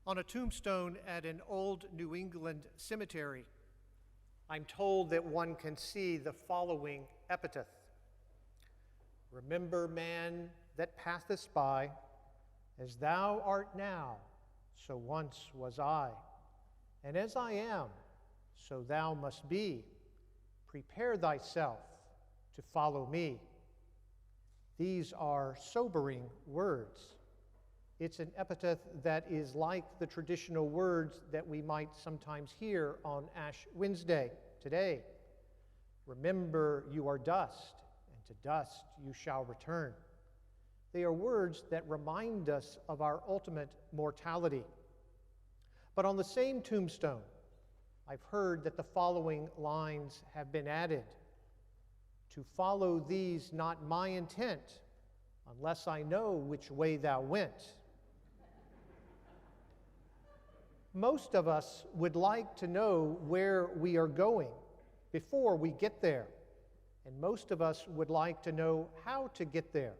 On a tombstone at an old New England cemetery, I'm told that one can see the following epitaph. Remember, man, that passeth by, as thou art now, so once was I. And as I am, so thou must be. Prepare thyself to follow me. These are sobering words. It's an epitaph that is like the traditional words that we might sometimes hear on Ash Wednesday today. Remember, you are dust, and to dust you shall return. They are words that remind us of our ultimate mortality. But on the same tombstone, I've heard that the following lines have been added. To follow thee's not my intent, unless I know which way thou went. Most of us would like to know where we are going before we get there, and most of us would like to know how to get there,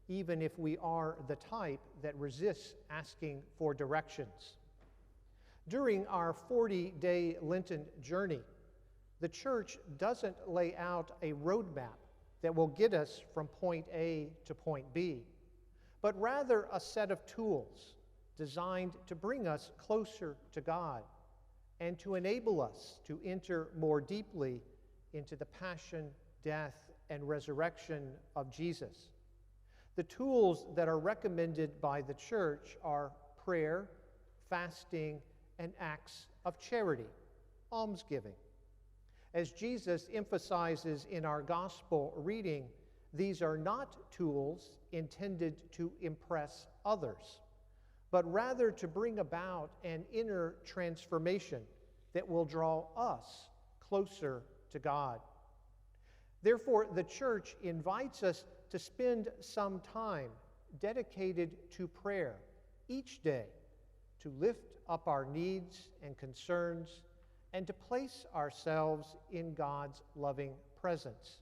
even if we are the type that resists asking for directions. During our 40-day Lenten journey, the Church doesn't lay out a roadmap that will get us from point A to point B, but rather a set of tools designed to bring us closer to God and to enable us to enter more deeply into the passion, death, and resurrection of Jesus. The tools that are recommended by the Church are prayer, fasting, and acts of charity, almsgiving. As Jesus emphasizes in our gospel reading, these are not tools intended to impress others, but rather to bring about an inner transformation that will draw us closer to God. Therefore, the Church invites us to spend some time dedicated to prayer each day, to lift up our needs and concerns, and to place ourselves in God's loving presence.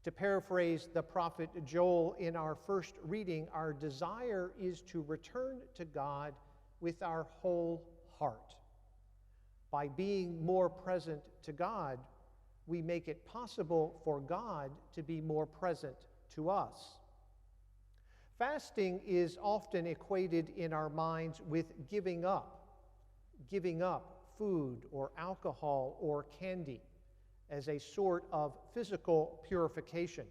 To paraphrase the prophet Joel in our first reading, our desire is to return to God with our whole heart. By being more present to God, we make it possible for God to be more present to us. Fasting is often equated in our minds with giving up food or alcohol or candy as a sort of physical purification.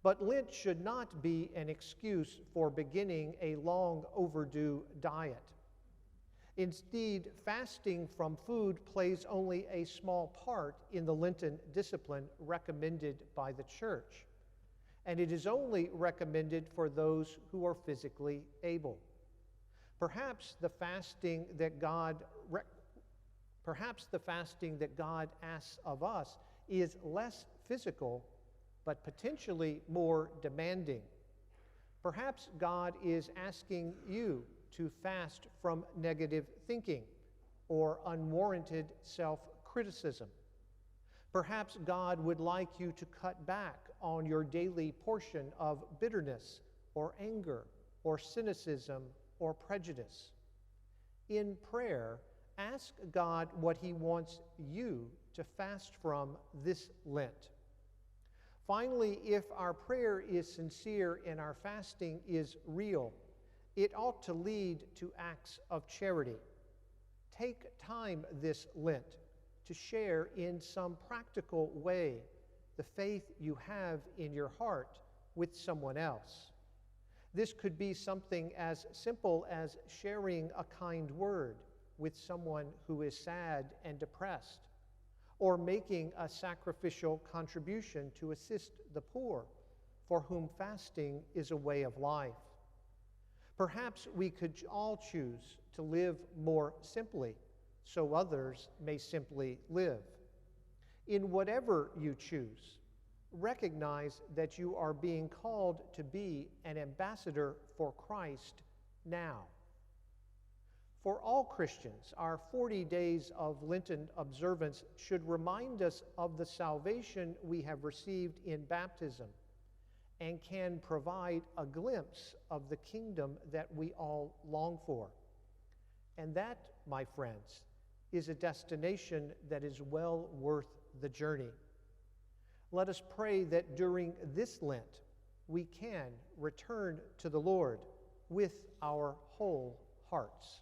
But Lent should not be an excuse for beginning a long overdue diet. Instead, fasting from food plays only a small part in the Lenten discipline recommended by the Church, and it is only recommended for those who are physically able. Perhaps the fasting that God asks of us is less physical, but potentially more demanding. Perhaps God is asking you to fast from negative thinking or unwarranted self-criticism. Perhaps God would like you to cut back on your daily portion of bitterness or anger or cynicism or prejudice. In prayer, ask God what He wants you to fast from this Lent. Finally, if our prayer is sincere and our fasting is real, it ought to lead to acts of charity. Take time this Lent to share in some practical way the faith you have in your heart with someone else. This could be something as simple as sharing a kind word with someone who is sad and depressed, or making a sacrificial contribution to assist the poor, for whom fasting is a way of life. Perhaps we could all choose to live more simply, so others may simply live. In whatever you choose, recognize that you are being called to be an ambassador for Christ now. For all Christians, our 40 days of Lenten observance should remind us of the salvation we have received in baptism and can provide a glimpse of the kingdom that we all long for. And that, my friends, is a destination that is well worth the journey. Let us pray that during this Lent we can return to the Lord with our whole hearts.